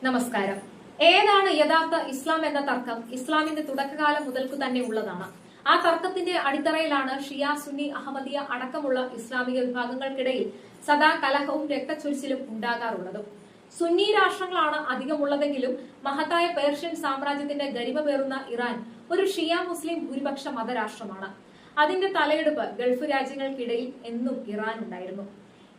നമസ്കാരം. ഏതാണ് യഥാർത്ഥ ഇസ്ലാം എന്ന തർക്കം ഇസ്ലാമിന്റെ തുടക്കകാലം മുതൽക്കു തന്നെ ഉള്ളതാണ്. ആ തർക്കത്തിന്റെ അടിത്തറയിലാണ് ഷിയ, സുന്നി, അഹമ്മദിയ അടക്കമുള്ള ഇസ്ലാമിക വിഭാഗങ്ങൾക്കിടയിൽ സദാ കലഹവും രക്തച്ചൊരിച്ചിലും ഉണ്ടാകാറുള്ളതും. സുന്നി രാഷ്ട്രങ്ങളാണ് അധികമുള്ളതെങ്കിലും മഹത്തായ പേർഷ്യൻ സാമ്രാജ്യത്തിന്റെ ഗരിമ പേറുന്ന ഇറാൻ ഒരു ഷിയ മുസ്ലിം ഭൂരിപക്ഷ മതരാഷ്ട്രമാണ്. അതിന്റെ തലയെടുപ്പ് ഗൾഫ് രാജ്യങ്ങൾക്കിടയിൽ എന്നും ഇറാൻ ഉണ്ടായിരുന്നു.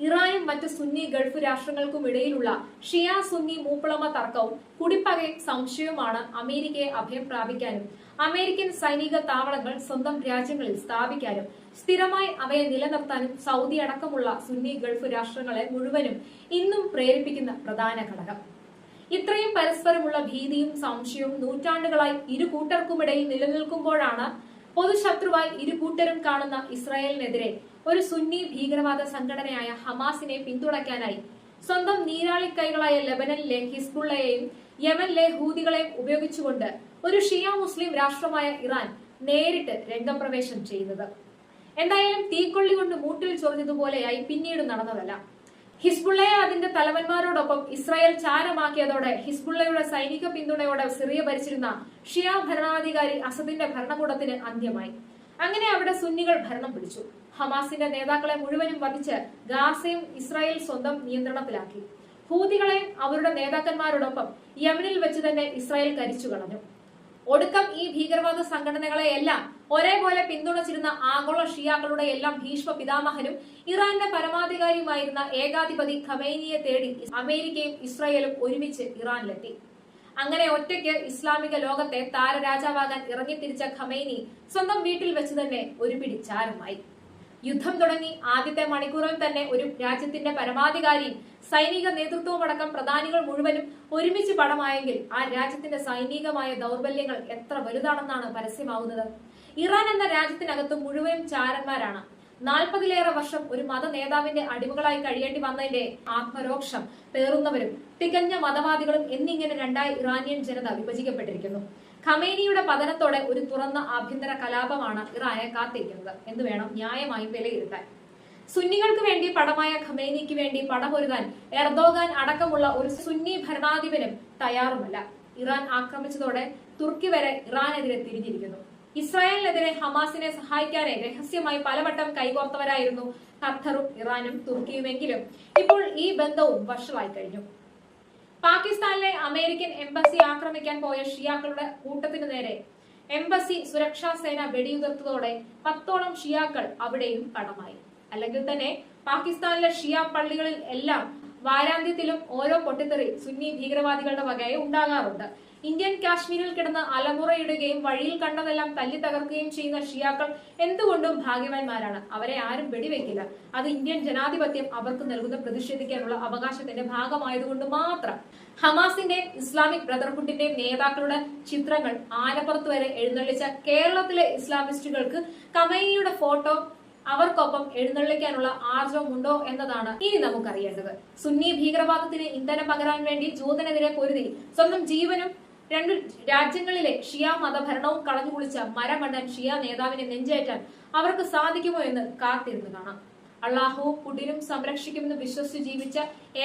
ഇറാനും മറ്റ് സുന്നി ഗൾഫ് രാഷ്ട്രങ്ങൾക്കും ഇടയിലുള്ള ഷിയ സുന്നി മൂപ്പിളമ തർക്കവും കുടിപ്പകയും സംശയവുമാണ് അമേരിക്കയെ അഭയം പ്രാപിക്കാനും അമേരിക്കൻ സൈനിക താവളങ്ങൾ സ്വന്തം രാജ്യങ്ങളിൽ സ്ഥാപിക്കാനും സ്ഥിരമായി അവയെ നിലനിർത്താനും സൗദി അടക്കമുള്ള സുന്നി ഗൾഫ് രാഷ്ട്രങ്ങളെ മുഴുവനും ഇന്നും പ്രേരിപ്പിക്കുന്ന പ്രധാന ഘടകം. ഇത്രയും പരസ്പരമുള്ള ഭീതിയും സംശയവും നൂറ്റാണ്ടുകളായി ഇരു കൂട്ടർക്കുമിടയിൽ നിലനിൽക്കുമ്പോഴാണ് പൊതുശത്രുവായി ഇരുകൂട്ടരും കാണുന്ന ഇസ്രായേലിനെതിരെ ഒരു സുന്നി ഭീകരവാദ സംഘടനയായ ഹമാസിനെ പിന്തുണയ്ക്കാനായി സ്വന്തം നീരാളിക്കൈകളായ ലെബനനിലെ ഹിസ്ബുള്ളയെയും യമനിലെ ഹൂതികളെയും ഉപയോഗിച്ചുകൊണ്ട് ഒരു ഷിയ മുസ്ലിം രാഷ്ട്രമായ ഇറാൻ നേരിട്ട് രംഗപ്രവേശം ചെയ്തത്. എന്തായാലും തീക്കൊള്ളി കൊണ്ട് മൂട്ടിൽ ചൊറിഞ്ഞതുപോലെയായി പിന്നീട് നടന്നതല്ല. ഹിസ്ബുള്ളയെ അതിന്റെ തലവന്മാരോടൊപ്പം ഇസ്രായേൽ ചാരമാക്കിയതോടെ ഹിസ്ബുള്ളയുടെ സൈനിക പിന്തുണയോടെ സിറിയ ഭരിച്ചിരുന്ന ഷിയ ഭരണാധികാരി അസദിന്റെ ഭരണകൂടത്തിന് അന്ത്യമായി. അങ്ങനെ അവിടെ സുന്നികൾ ഭരണം പിടിച്ചു. ഹമാസിന്റെ നേതാക്കളെ മുഴുവനും വധിച്ച് ഗാസയും ഇസ്രായേൽ സ്വന്തം നിയന്ത്രണത്തിലാക്കി. ഹൂതികളെയും അവരുടെ നേതാക്കന്മാരോടൊപ്പം യമനിൽ വെച്ച് തന്നെ ഇസ്രായേൽ കരിച്ചു കളഞ്ഞു. ഒടുക്കം ഈ ഭീകരവാദ സംഘടനകളെയെല്ലാം ഒരേപോലെ പിന്തുണച്ചിരുന്ന ആഗോള ഷിയാക്കളുടെ എല്ലാം ഭീഷ്മ പിതാമഹനും ഇറാന്റെ പരമാധികാരിയുമായിരുന്ന ഏകാധിപതി ഖമൈനിയെ തേടി അമേരിക്കയും ഇസ്രായേലും ഒരുമിച്ച് ഇറാനിലെത്തി. അങ്ങനെ ഒറ്റയ്ക്ക് ഇസ്ലാമിക ലോകത്തെ താരരാജാവാകാൻ ഇറങ്ങിത്തിരിച്ച ഖമൈനി സ്വന്തം വീട്ടിൽ വെച്ച് തന്നെ ഒരു പിടി ചാരമായി. യുദ്ധം തുടങ്ങി ആദ്യത്തെ മണിക്കൂറിൽ തന്നെ ഒരു രാജ്യത്തിന്റെ പരമാധികാരിയും സൈനിക നേതൃത്വമടക്കം പ്രധാനികൾ മുഴുവനും ഒരുമിച്ച് പടമായെങ്കിൽ ആ രാജ്യത്തിന്റെ സൈനികമായ ദൗർബല്യങ്ങൾ എത്ര വലുതാണെന്നാണ് പരസ്യമാവുന്നത്. ഇറാൻ എന്ന രാജ്യത്തിനകത്ത് മുഴുവനും ചാരന്മാരാണ്. 40ലേറെ വർഷം ഒരു മത നേതാവിന്റെ അടിമകളായി കഴിയേണ്ടി വന്നതിന്റെ ആത്മരോക്ഷം പേറുന്നവരും തികഞ്ഞ മതവാദികളും എന്നിങ്ങനെ രണ്ടായി ഇറാനിയൻ ജനത വിഭജിക്കപ്പെട്ടിരിക്കുന്നു. ഖമേനിയുടെ പതനത്തോടെ ഒരു തുറന്ന ആഭ്യന്തര കലാപമാണ് ഇറാനെ കാത്തിരിക്കുന്നത് എന്ന് വേണം ന്യായമായും വിലയിരുത്താൻ. സുന്നികൾക്ക് വേണ്ടി പടമായ ഖമേനിക്ക് വേണ്ടി പടപൊരുതാൻ എർദോഗാൻ അടക്കമുള്ള ഒരു സുന്നി ഭരണാധിപനും തയ്യാറുമല്ല. ഇറാൻ ആക്രമിച്ചതോടെ തുർക്കി വരെ ഇറാനെതിരെ തിരിഞ്ഞിരിക്കുന്നു. ഇസ്രായേലിനെതിരെ ഹമാസിനെ സഹായിക്കാനായി രഹസ്യമായി പലവട്ടം കൈകോർത്തവരായിരുന്നു ഖത്തറും ഇറാനും തുർക്കിയുമെങ്കിലും ഇപ്പോൾ ഈ ബന്ധവും വഷളായി കഴിഞ്ഞു. പാകിസ്ഥാനിലെ അമേരിക്കൻ എംബസി ആക്രമിക്കാൻ പോയ ഷിയാക്കളുടെ കൂട്ടത്തിനു നേരെ എംബസി സുരക്ഷാ സേന വെടിയുതിർത്തതോടെ 10ഓളം ഷിയാക്കൾ അവിടെയും കടമായി. അല്ലെങ്കിൽ തന്നെ പാകിസ്ഥാനിലെ ഷിയ പള്ളികളിൽ എല്ലാം വാരാന്ത്യത്തിലും ഓരോ പൊട്ടിത്തെറി സുന്നി ഭീകരവാദികളുടെ വകയെ ഉണ്ടാകാറുണ്ട്. ഇന്ത്യൻ കാശ്മീരിൽ കിടന്ന് അലമുറയിടുകയും വഴിയിൽ കണ്ടതെല്ലാം തല്ലി തകർക്കുകയും ചെയ്യുന്ന ഷിയാക്കൾ എന്തുകൊണ്ടും ഭാഗ്യവാന്മാരാണ്. അവരെ ആരും വെടിവെക്കില്ല. അത് ഇന്ത്യൻ ജനാധിപത്യം അവർക്ക് നൽകുന്ന പ്രതിഷേധിക്കാനുള്ള അവകാശത്തിന്റെ ഭാഗമായതുകൊണ്ട് മാത്രം. ഹമാസിന്റെ ഇസ്ലാമിക് ബ്രദർഹുഡിന്റെ നേതാക്കളുടെ ചിത്രങ്ങൾ ആലപ്പുറത്ത് വരെ എഴുന്നള്ളിച്ച കേരളത്തിലെ ഇസ്ലാമിസ്റ്റുകൾക്ക് ഖമൈനിയുടെ ഫോട്ടോ അവർക്കൊപ്പം എഴുന്നള്ളിക്കാനുള്ള ആർജവമുണ്ടോ എന്നതാണ് ഇനി നമുക്കറിയേണ്ടത്. സുന്നി ഭീകരവാദത്തിന് ഇന്ധനം പകരാൻ വേണ്ടി ജൂതനെതിരെ പൊരുതി സ്വന്തം ജീവനും 2 രാജ്യങ്ങളിലെ ഷിയ മതഭരണവും കളഞ്ഞുകുളിച്ച മരമണ്ണൻ ഷിയ നേതാവിനെ നെഞ്ചേറ്റാൻ അവർക്ക് സാധിക്കുമോ എന്ന് കാത്തിരുന്ന് കാണാം. അള്ളാഹുവും പുടിനും സംരക്ഷിക്കുമെന്ന് വിശ്വസിച്ച് ജീവിച്ച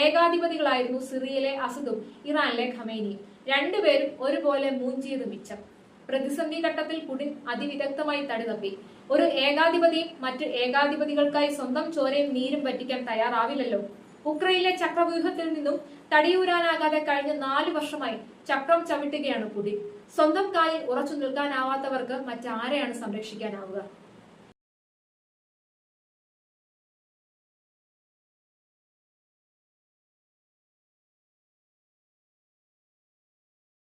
ഏകാധിപതികളായിരുന്നു സിറിയയിലെ അസദും ഇറാനിലെ ഖമേനിയും. രണ്ടുപേരും ഒരുപോലെ മൂഞ്ചിയത് മിച്ചം. പ്രതിസന്ധി ഘട്ടത്തിൽ പുടിൻ അതിവിദഗ്ധമായി തടിതപ്പി. ഒരു ഏകാധിപതിയും മറ്റ് ഏകാധിപതികൾക്കായി സ്വന്തം ചോരയും നീരും പറ്റിക്കാൻ തയ്യാറാവില്ലല്ലോ. ഉക്രൈനിലെ ചക്രവ്യൂഹത്തിൽ നിന്നും തടിയൂരാനാകാതെ കഴിഞ്ഞ 4 വർഷമായി ചക്രം ചവിട്ടുകയാണ് പുടിൻ. സ്വന്തം കാലിൽ ഉറച്ചു നിൽക്കാനാവാത്തവർക്ക് മറ്റാരെയാണ് സംരക്ഷിക്കാനാവുക?